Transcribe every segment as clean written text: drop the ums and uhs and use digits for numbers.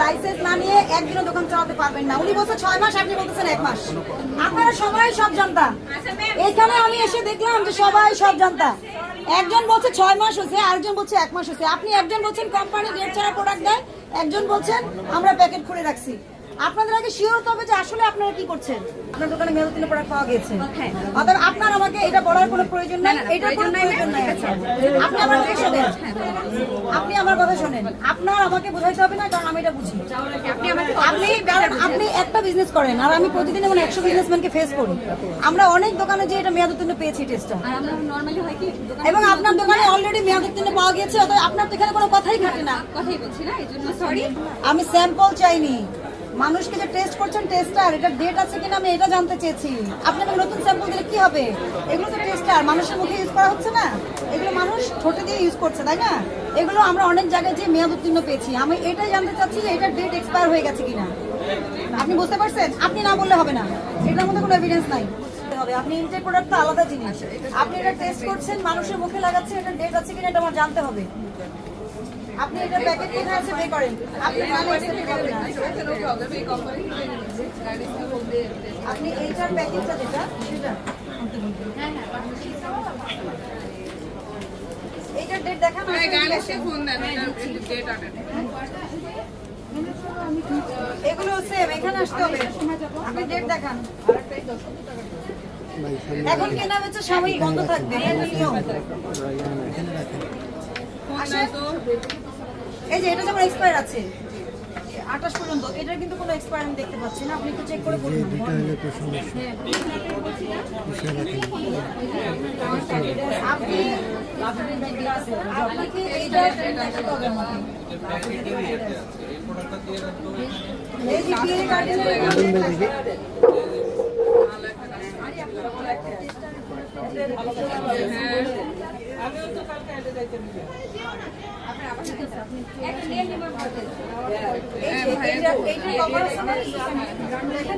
Licence না নিয়ে একদিনও দোকান চালাতে পারবেন না। উনি বলছে 6 মাস, আপনি বলতেছেন 1 মাস। আপনারা সবাই সব জানতা। এখানে আমি এসে দেখলাম যে সবাই সব জানতা। একজন বলছে 6 মাস হয়েছে, আরেকজন বলছে 1 মাস হয়েছে। আপনি একজন বলছেন কোম্পানি ডেট ছাড়া প্রোডাক্ট দেয়, একজন বলছেন আমরা প্যাকেট খুলে রাখছি। আপনাদের আগে শিওর হতে হবে যে আসলে আপনারা কি করছেন। আপনার দোকানে মেয়াদোত্তীর্ণ প্রোডাক্ট পাওয়া গেছে, অতএব আপনার আমাকে এটা বলার কোনো প্রয়োজন নাই, এটার কোনো প্রয়োজন নাই। আপনি আমার কথা শোনেন, আপনি আমার কথা শোনেন। আপনার আমাকে বোঝাইতে হবে না, কারণ আমি এটা বুঝি। আপনি একটা বিজনেস করেন, আর আমি প্রতিদিন এমন 100 বিজনেসম্যানকে ফেস করি। আমরা অনেক দোকানে যে এটা মেয়াদোত্তীর্ণ পেয়েছি টেস্টটা, এবং আপনার দোকানে অলরেডি মেয়াদোত্তীর্ণ পাওয়া গেছে, অতএব আপনার তো এখানে কোনো কথাই খাটে না। আমি স্যাম্পল চাইনি, মানুষকে যে টেস্ট করছেন টেস্টার, এটা ডেট আছে কিনা আমি এটা জানতে চেয়েছি। আপনাকে নতুন স্যাম্পল দিলে কি হবে? এগুলো তো টেস্টার, মানুষের মুখে ইউজ করা হচ্ছে না, এগুলো মানুষ ঠোঁটে দিয়ে ইউজ করছে, তাই না? এগুলো আমরা অনেক জায়গায় যে মেয়াদ উত্তীর্ণ পেয়েছি। আমি এটাই জানতে চাচ্ছি যে এটা ডেট এক্সপায়ার হয়ে গেছে কিনা। আপনি বুঝতে পারছেন? আপনি না বললে হবে না, এটার মধ্যে কোনো এভিডেন্স নাই। আপনি ইনটেক প্রোডাক্ট তো আলাদা জিনিস। আপনি এটা টেস্ট করছেন, মানুষের মুখে লাগাচ্ছেন, এটা ডেট আছে কিনা এটা আমার জানতে হবে। আপনি এটা প্যাকেট কিনে আছে পে করেন, আপনি আপনি এইটার প্যাকেটটা যেটা সেটা এইটার ডেট দেখান। এগুলো সেম, এখানে আসতে হবে, আপনি ডেট দেখান। এখন কেনা বেচা সাময়িক বন্ধ থাকবে, এই যে এটা যেমন এক্সপায়ার আছে 28 পর্যন্ত, এটার কিন্তু কোনো এক্সপায়ার আমি দেখতে পাচ্ছি না। আপনি একটু চেক করে বলুন। আপনি আপনাকে এইটা দেখাতে হবে আমাকে। এই যে বিয়ে কার্ডের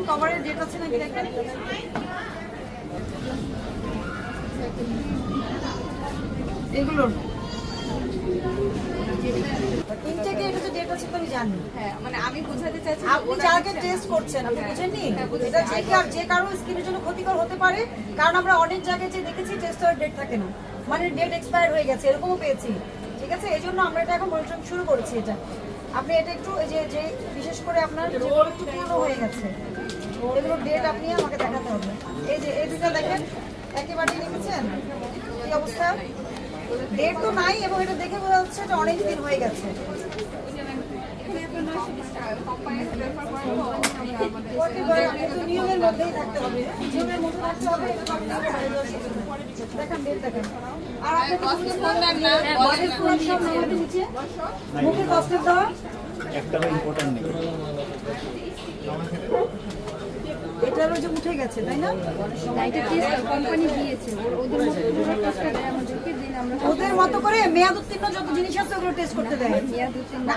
কভারের ডেট আছে নাকি দেখেন। এগুলোর ইনটেকে এটা যে ডেট আছে তো আমি জানি। হ্যাঁ, মানে আমি বোঝাতে চাইছি আপনি যাকে টেস্ট করছেন আপনি বুঝেননি এটা যে কারো স্কিনের জন্য ক্ষতিকর হতে পারে, কারণ আমরা অনেক জায়গায় যে দেখেছি টেস্টের ডেট থাকে না, মানে ডেট এক্সপায়ার হয়ে গেছে, এরকমও পেয়েছি। ঠিক আছে, এই জন্য আমরা এটা এখন মনিটরিং শুরু করেছি। এটা আপনি এটা একটু যে বিশেষ করে আপনার যেগুলো একটু পুরনো হয়ে গেছে এগুলো ডেট আপনি আমাকে দেখাতে হবে। এই যে এই দুটো দেখেন একেবারে লিখেছেন কি অবস্থা, ডেট তো নাই, এবং এটা দেখে বোঝা যাচ্ছে এটা অনেক দিন হয়ে গেছে। নিয়মের মধ্যেই থাকতে হবে, নিয়মের মধ্যে থাকতে হবে। দেখেন ডেট দেখেন, আর মুখে কষ্টের দেওয়া একটা ইম্পর্টেন্ট নেই, এটারও যে উঠে গেছে তাই না, কোম্পানি দিয়েছে ওদের মতো করে মেয়াদ উত্তীর্ণ যত জিনিস আছে ওগুলো টেস্ট করতে দেয়।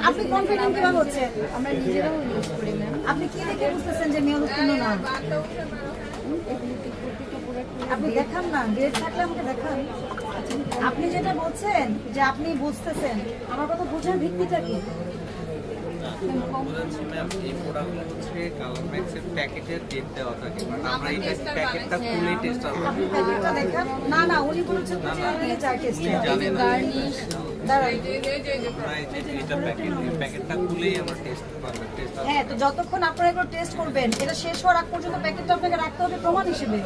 আপনি কনফিডেন্ট কিভাবে হচ্ছে? আমরা নিজেরাও ইউজ করি ম্যাম। আপনি কি দেখে বুঝতেছেন যে মেয়াদ উত্তীর্ণ না? আপনি দেখান না, ডেট থাকলে আমাকে দেখান। আপনি যেটা বলছেন যে আপনি বুঝতেছেন, আমার কথা বোঝার ভিত্তিটা কি? না উনি বলছেন হ্যাঁ, তো যতক্ষণ আপনারা এগুলো টেস্ট করবেন এটা শেষ হওয়ার আগ পর্যন্ত প্যাকেটটা আপনাকে রাখতে হবে প্রমাণ হিসেবে।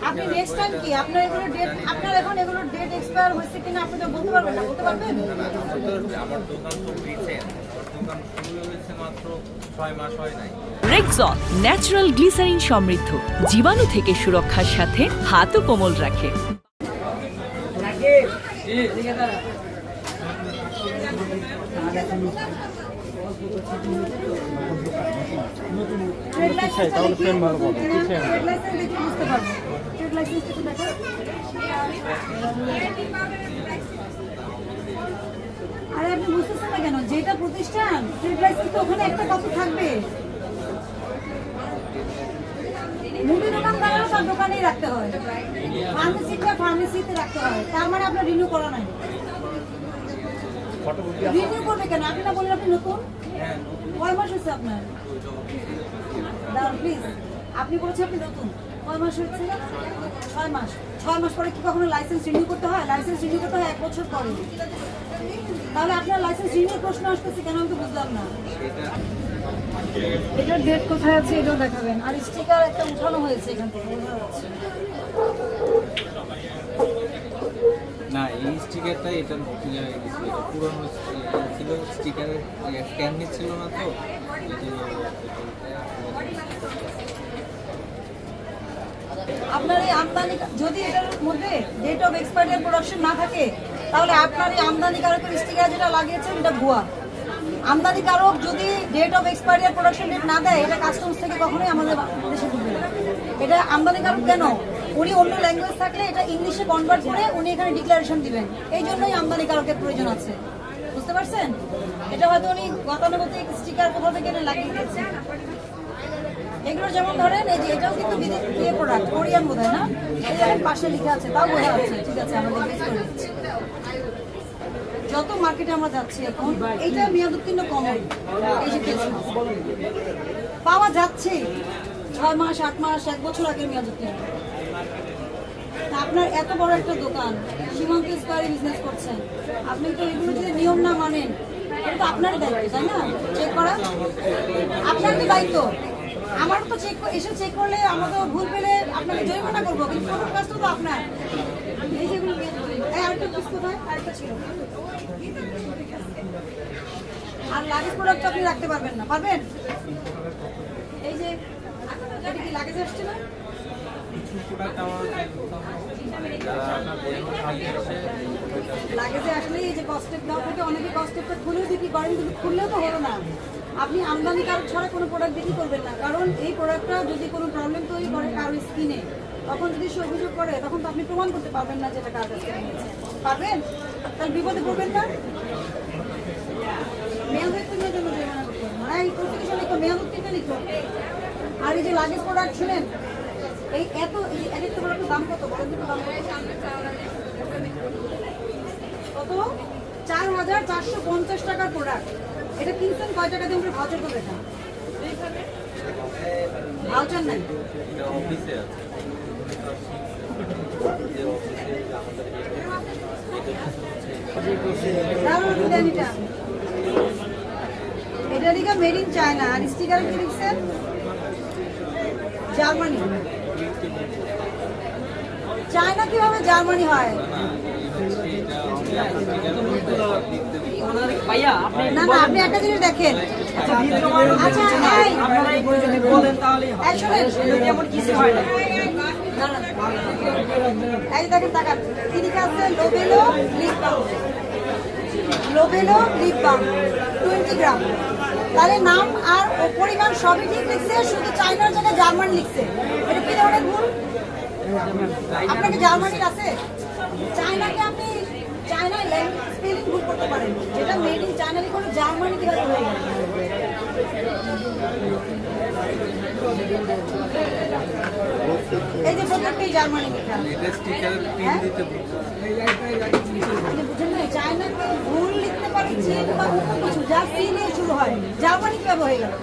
আপনি নেক্সট টাইম কি আপনার এগুলো ডেট, আপনার এখন এগুলো ডেট এক্সপায়ার হয়েছে কিনা আপনি তো বলতে পারবেন না, বলতে পারবেন? আমার দোকান তো রিসেন্ট, আমার দোকান শুরু হয়েছে মাত্র 6 মাস হয় নাই। রেক্সন ন্যাচারাল গ্লিসারিন সমৃদ্ধ, জীবাণু থেকে সুরক্ষার সাথে হাতও কোমল রাখে। আরে আপনি বুঝতেছেন না কেন, যেটা প্রতিষ্ঠান ট্রেড লাইসেন্স তো ওখানে একটা কত থাকবে। মুদি দোকানদারও তার দোকানেই রাখতে হয়, ফার্মেসিতে রাখতে হয়, তার মানে আপনার রিনিউ করা নাই। রিনিউ করবে কেন? আপনি না বললেন আপনি নতুন? কয় মাস হয়েছে আপনার? দাঁড়ান প্লিজ, আপনি বলেছেন আপনি নতুন, কয় মাস হয়েছে? 6 মাস। 6 মাস পরে কি কখনো লাইসেন্স রিনিউ করতে হয়? লাইসেন্স রিনিউ করতে হয় 1 বছর পরে। তাহলে আপনার লাইসেন্স রিনিউ প্রশ্ন আসতেছে কেন? আমি তো বুঝলাম না। এটার ডেট কোথায় আছে এটাও দেখাবেন। আর স্টিকার একটা উঠানো হয়েছে এখান থেকে, বোঝা যাচ্ছে। না, এই স্টিকারটা এটা নতুন হয়ে গেছে, এটা পুরনো ছিল, স্টিকারের স্ক্যান নিচ্ছিল না তো আপনার এই আমদানি, যদি এটার মধ্যে ডেট অফ এক্সপায়ারি প্রোডাকশন না থাকে তাহলে আপনার এই আমদানিকারকের স্টিকার যেটা লাগিয়েছেন এটা ভুয়া। আমদানিকারক যদি date of expiry production date না দেয়, এটা কাস্টমস থেকে কখনোই আমাদের দেশে ঢুকবে না। এটা আমদানিকারক কেন? উনি অন্য ল্যাঙ্গুয়েজ থাকলে এটা ইংলিশে কনভার্ট করে উনি এখানে ডিক্লারেশন দিবেন। এই জন্যই আমদানিকারকের প্রয়োজন আছে, বুঝতে পারছেন? এটা হয়তো উনি গতানুগতিক স্টিকার কোথাও থেকে এনে লাগিয়ে দিয়েছেন। এগুলো যেমন ধরেন এই যে এটাও কিন্তু বিদেশি প্রোডাক্ট, কোরিয়ান বোধহয় না? এই দেখেন পাশে লেখা আছে, তাও বোঝা যাচ্ছে। ঠিক আছে, আমরা দেখে করে দিচ্ছি। যত মার্কেটে আমরা যাচ্ছি এখন এইটা মেয়াদ উত্তীর্ণ কমন, এই যে ফেস মাস্ক পাওয়া যাচ্ছে 6 মাস 8 মাস 1 বছর আগের মেয়াদ উত্তীর্ণ। তা আপনার এত বড় একটা দোকান, সীমান্ত স্কয়ারে বিজনেস করছেন, আপনি তো এগুলো যদি নিয়ম না মানেন এটা তো আপনারই দায়িত্ব, তাই না? চেক করা আপনার তো দায়িত্ব। আমারও তো এসে চেক করলে আমরা তো ভুল পেলে আপনাকে জরিমানা করবো, কিন্তু কোনো কাজ তো আপনার। এই যেগুলো আরেকটা পিস কোথায়? আরেকটা ছিল। আর লাগেজ প্রোডাক্ট আপনি রাখতে পারবেন না, পারবেন? এই যে এটা কি লাগেজ আসছে না? লাগেজে আসলে এই যে কস্টেপ দেওয়া থেকে অনেকে কস্টেপটা খুলেও বিক্রি করেন, কিন্তু খুললেও তো হলো না। আপনি আমদানিকারক ছাড়া কোনো প্রোডাক্ট বিক্রি করবেন না, কারণ এই প্রোডাক্টটা যদি কোনো প্রবলেম তৈরি করে কারোর স্কিনে, তখন যদি সে অভিযোগ করে তখন তো আপনি প্রমাণ করতে পারবেন না যেটা কার কাছ থেকে নিয়েছে। পারবেন? তাহলে বিপদে পড়বেন না। মেয়াদ উত্তীর্ণের জন্য জরিমানা করতে হবে না, এই প্রসিকিউশন লিখো, মেয়াদ উত্তীর্ণ লিখো। আর এই যে লাগেজ প্রোডাক্ট শুনেন, এই এত এক একটা প্রোডাক্টের দাম কত? বলেন তো দাম কত? 4,450 টাকার প্রোডাক্ট। এটা কিনছেন কয় টাকা দিয়ে? ভাউচার করে দেখান। ভাউচার নাই, অফিসে আছে। এটা লিখা মেড ইন চায়না, আর স্টিকারে কি লিখছেন? জার্মানি। চায়না কিভাবে জার্মানি হয়? না না, আপনি একটা জিনিস দেখেন। আচ্ছা এই দেখেন, টাকা কি লিখা আছে? লোবেলো লিপ বাম, লোবেলো লিপ বাম 20 গ্রাম। তাহলে নাম আর পরিমাণ সবই ঠিক লিখছে, শুধু চায়নার জায়গায় জার্মান লিখছে। এটা কি ধরনের ভুল? আপনাকে জার্মানির আছে, চায়নাকে আপনি চায়নায় স্পেলিং ভুল করতে পারেন, যেটা মেড ইন চায়না লিখে হলো জার্মানি কিভাবে হয়ে গেল? এই যে প্রত্যেকটাই জার্মানি লেখা। এটা স্টিকারের পিন দিতে আপনি বুঝেন না, চায়নাকে ভুল লিখতে পারে চীন বা অন্য কিছু, যা সি নিয়ে শুরু হয়, জার্মানি কিভাবে হয়ে গেল?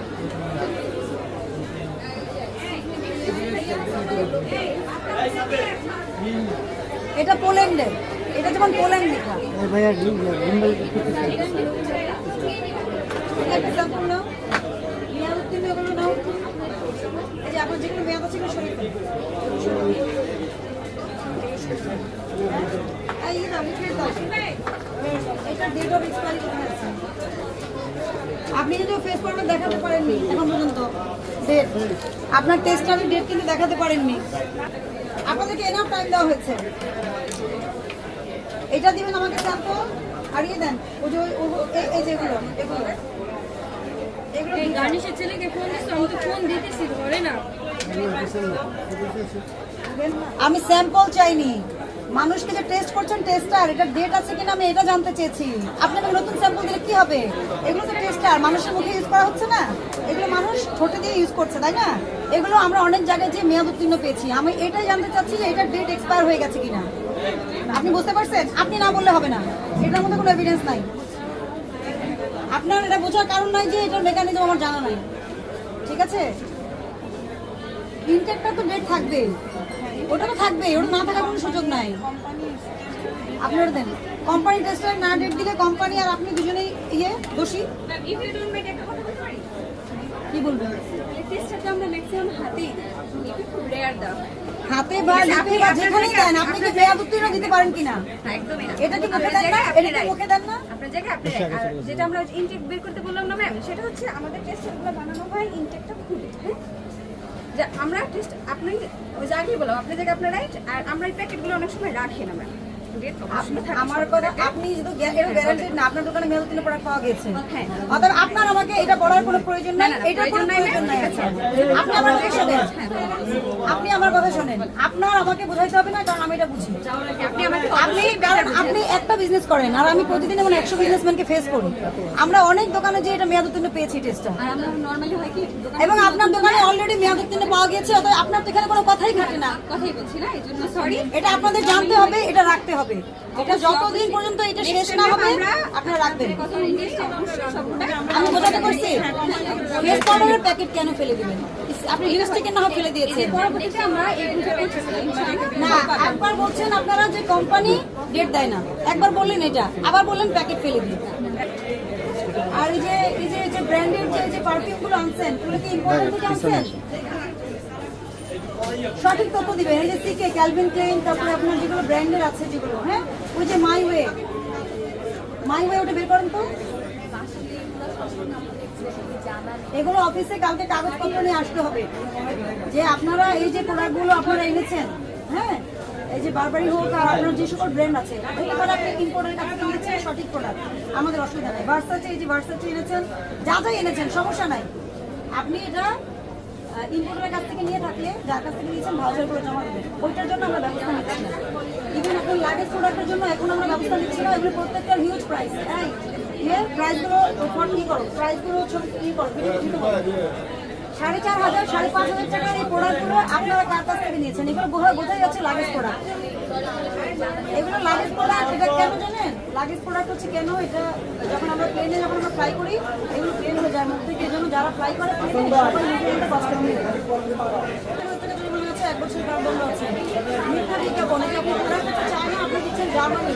এটা পোল্যান্ডে, এটা যেমন পোল্যান্ড লেখা। এক্সাম্পল নাও, মেয়াদ উত্তীর্ণ এগুলো নাও। এই যে আপনার যেগুলো মেয়াদ আছে সেগুলো সরিয়ে ফেলুন। এই যে আপনি ফেরত দাও, এটা ডেট অফ এক্সপায়ারি কোথায় আছে? আপনি যদি ফেস করবেন দেখাতে পারেননি এখন পর্যন্ত ডেট, আপনার টেস্টারের ডেট কিন্তু দেখাতে পারেননি। আপনাদেরকে এনাফ টাইম দেওয়া হয়েছে। এটা দিবেন আমাকে স্যাম্পল, হারিয়ে দেন। ওই যে এই যেগুলো এগুলো গার্নিশের ছেলেকে ফোন দিচ্ছি, আমি তো ফোন দিতেছি, ধরে না। আমি স্যাম্পল চাইনি, মানুষকে যে টেস্ট করছেন টেস্টার, এটা ডেট আছে কিনা আমি এটা জানতে চেয়েছি। আপনাকে নতুন স্যাম্পল দিলে কি হবে? এগুলো তো টেস্টার, মানুষের মুখে ইউজ করা হচ্ছে না, এগুলো মানুষ ঠোঁটে দিয়ে ইউজ করছে, তাই না? এগুলো আমরা অনেক জায়গায় যে মেয়াদ উত্তীর্ণ পেয়েছি, আমি এটাই জানতে চাচ্ছি যে এটা ডেট এক্সপায়ার হয়ে গেছে কিনা। আপনি বুঝতে পারছেন? আপনি না বললে হবে না, এটার মধ্যে কোনো এভিডেন্স নাই। আপনার এটা বোঝার কারণ নাই যে এটার মেকানিজম আমার জানা নাই, ঠিক আছে? ইনটেকটা তো ডেট থাকবে, ওটা তো থাকবে, ওটা না থাকার কোনো সুযোগ নাই। আপনারা দেন কোম্পানি টেস্টার না ডেট দিলে কোম্পানি আর আপনি দুজনেই দোষী। ইফ ইউ ডোন্ট মেক একটা কথা বলতে পারি, কি বলবেন? টেস্টটা আমরা ম্যাক্সিমাম হাতেই দিই, খুব রেয়ার দাও। হাতে বা লিপে বা যেখানেই দেন, আপনি কি মেয়াদ উত্তীর্ণ দিতে পারেন কিনা? একদমই না। এটা কি মুখে দেন না? এটা কি মুখে দেন না? আপনার জায়গায় আপনি right। আর যেটা আমরা ইনটেক বের করতে বললাম না ম্যাম, সেটা হচ্ছে আমাদের টেস্টগুলো বানানো হয় ইনটেকটা খুলে, হ্যাঁ? যে আমরা টেস্ট আপনি ওই জায়গায় বললাম আপনার জায়গায় আপনার রাইট, আর আমরা এই প্যাকেটগুলো অনেক সময় রাখি না ম্যাম। আমার কথা, আপনি যেহেতু এটা গ্যারান্টি না, আপনার দোকানে মেয়াদ উত্তীর্ণ প্রোডাক্ট পাওয়া গেছে, হ্যাঁ। অতএব আপনার আমাকে এটা বলার কোনো প্রয়োজন নাই, এটার কোনো প্রয়োজন নাই। আচ্ছা, আপনি আমার কথা শোনেন, আপনি আমার কথা শোনেন, আপনার আমাকে বোঝাইতে হবে না, কারণ আমি এটা বুঝি। আপনি একটা বিজনেস করেন আর আমি প্রতিদিন এমন 100 বিজনেসম্যানকে ফেস করি। আমরা অনেক দোকানে যে এটা মেয়াদ উত্তীর্ণ পেয়েছি টেস্টটা, আর আমরা নরমালি হয় কি এবং আপনার দোকানে অলরেডি মেয়াদ উত্তীর্ণ পাওয়া গেছে, অতএব আপনার তো এখানে কোনো কথাই খাটে না। কথাই বলছি না, এই জন্য সরি। এটা আপনাদের জানতে হবে, এটা রাখতে হবে। এটা যতদিন পর্যন্ত এটা শেষ না হবে আপনারা রাখবেন। আমি বোঝাতে পারছি? ফেস পাউডারের প্যাকেট কেন ফেলে দিবেন? আপনি লিপস্টিকের না হয় ফেলে দিয়েছেন। পরবর্তীতে আমরা এই না, একবার বলছেন আপনারা যে কোম্পানি ডেট দেয় না, একবার বললেন এটা, আবার বললেন প্যাকেট ফেলে দিন। আর এই যে ব্র্যান্ডের যে পারফিউমগুলো আনছেন, এগুলো কি ইম্পোর্টেড থেকে আনছেন? সঠিক তথ্য দিবেন। এই যে সিকে, ক্যালভিন ক্লেইন, তারপরে আপনার যেগুলো ব্র্যান্ডের আছে যেগুলো, হ্যাঁ, ওই যে মাই ওয়ে ওটা বের করেন তো। এগুলো অফিসে কালকে কাগজপত্র নিয়ে আসতে হবে যে আপনারা এই যে প্রোডাক্টগুলো আপনারা এনেছেন, হ্যাঁ, এই যে বারবারি হোক আর আপনার যে সকল ব্র্যান্ড আছে, এগুলো আপনি ইম্পোর্টের কাছে কিনেছেন, সঠিক প্রোডাক্ট, আমাদের অসুবিধা নেই। ভার্সাচে, এই যে ভার্সাচে এনেছেন, যা যা এনেছেন সমস্যা নাই, আপনি এটা ইম্পোর্টারের কাছ থেকে নিয়ে থাকলে যার কাছ থেকে নিয়েছেন ভাউচার করে জমা দেবেন। ওইটার জন্য আমরা ব্যবস্থা নিচ্ছি না। ইভেন আপনার লাগেজ প্রোডাক্টের জন্য এখন আমরা ব্যবস্থা নিচ্ছি না। এগুলো প্রত্যেকটার হিউজ প্রাইস, তাই প্রাইসগুলো ই করো, প্রাইসগুলো ই করো, 4,500 5,500 টাকার এই প্রোডাক্টগুলো আপনারা কার কাছ থেকে নিয়েছেন? এগুলো বোঝাই যাচ্ছে লাগেজ প্রোডাক্ট। এগুলো লাগেজ প্রোডাক্ট। এটা কেন জানেন? লাগেজ প্রোডাক্ট হচ্ছে কেন, এটা যখন আমরা প্লেনে যখন আমরা ফ্লাই করি, এগুলো প্লেন হয়ে যায় মুখ থেকে, এই জন্য যারা ফ্লাই করে প্লেনে সবাই নিজের কষ্ট নিয়ে যায়। 1 বছর কার্বন আছে। মিথ্যা বিজ্ঞাপন, এটা আপনি প্রোডাক্ট হচ্ছে চায়না, আপনি দিচ্ছেন জার্মানি।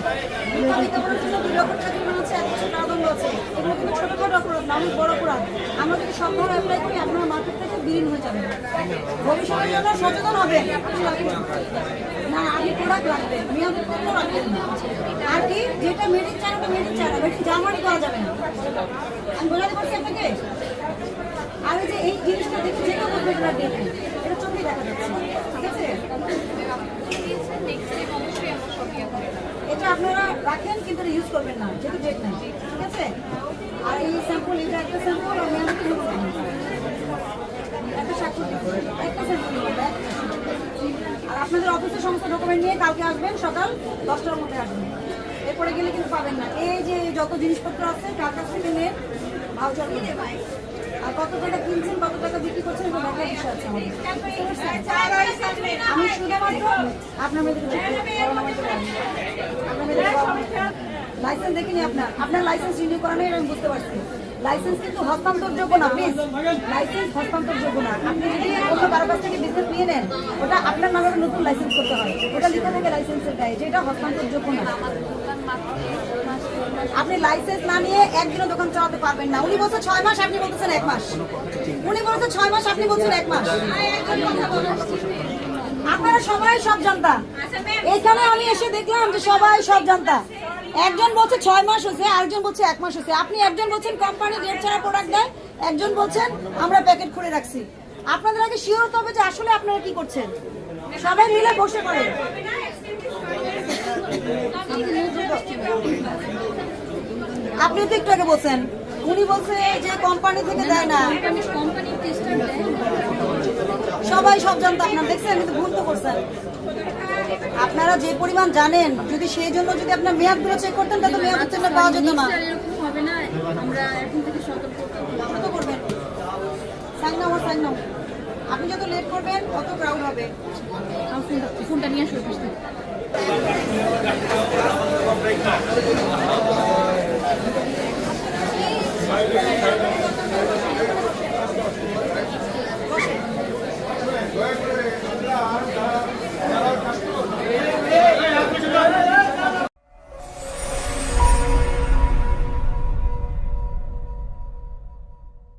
মিথ্যা বিজ্ঞাপনের জন্য 2 লক্ষ টাকা জরিমানা আছে, 1 বছর কার্বন আছে। এগুলো কিন্তু ছোটখাটো অপরাধ না, অনেক বড় অপরাধ। আমরা যদি সবভাবে অ্যাপ্লাই করি, আপনারা মার্কেট থেকে বিলীন হয়ে যাবেন। ভবিষ্যতের জন্য সচেতন হবেন। না, আপনি প্রোডাক্ট রাখবেন, মেয়াদ উত্তীর্ণ রাখবেন না। আর কি, যেটা মেড ইন চায়না, ওটা made in China, made in Germany করা যাবে না। আমি বোঝাতে পারছি আপনাকে? আর এই যে এই জিনিসটা দেখে যে কেউ বলবে এটা দেখবেন, এটা চোখেই দেখা যাচ্ছে, ঠিক আছে? এটা আপনারা রাখেন, কিন্তু ইউজ করবেন না, যেহেতু ডেট নাই, ঠিক আছে? আর এই স্যাম্পল, এটা একটা স্যাম্পল, আর মেয়াদ উত্তীর্ণ একটা স্বাক্ষর, একটা স্যাম্পল। আর আপনাদের অফিসের সমস্ত ডকুমেন্ট নিয়ে কালকে আসবেন, সকাল 10টার মধ্যে আসবেন। এরপরে গেলে কিন্তু পাবেন না। এই যে যত জিনিসপত্র আছে কার কাছ থেকে নিয়ে ভাউচার করে, আর কত টাকা কিনছেন, কত টাকা বিক্রি করছেন, এটা দেখার বিষয় আছে আমাদের। আমি শুধুমাত্র আপনার মেয়েদেরকে লাইসেন্স দেখিনি। আপনার লাইসেন্স রিনিউ করা নেই, আমি বুঝতে পারছি। লাইসেন্স কিন্তু হস্তান্তরযোগ্য না, প্লিজ। লাইসেন্স হস্তান্তরযোগ্য না। আপনি যদি অন্য কারো কাছ থেকে বিজনেস নিয়ে নেন, ওটা আপনার নামে নতুন লাইসেন্স করতে হয়। ওটা লিখে থাকে লাইসেন্সের গায়ে, যেটা হস্তান্তরযোগ্য না। আপনি লাইসেন্স না নিয়ে একদিনও দোকান চালাতে পারবেন না। উনি বলছেন 6 মাস, আপনি বলতেছেন 1 মাস। উনি বলছেন 6 মাস, আপনি বলছেন 1 মাস। আপনারা সবাই সব জানতা। এখানে আমি এসে দেখলাম যে সবাই সব জানতা। একজন বলছে 6 মাস হয়েছে, আরেকজন বলছে 1 মাস হয়েছে। আপনি একজন বলছেন কোম্পানি ডেট ছাড়া প্রোডাক্ট দেয়, একজন বলছেন আমরা প্যাকেট খুলে রাখছি। আপনাদের আগে শিওর হতে হবে যে আসলে আপনারা কি করছেন। সবাই মিলে বসে পড়েন। আপনি তো একটু আগে বলছেন, উনি বলছে যে কোম্পানি থেকে দেয় না। সবাই সব জানতো, আপনারা দেখছেন, কিন্তু ভুল তো করছেন। আপনারা যে পরিমাণ জানেন, যদি সেই জন্য যদি আপনার মেয়াদগুলো চেক করতেন, তাহলে মেয়াদ উত্তীর্ণ পাওয়া যেত না। হবে না, আমরা এখন থেকে সতর্ক করবেন। সাইন নাও। আপনি যত লেট করবেন তত ক্রাউড হবে। ফোনটা নিয়ে আসো। বসেন।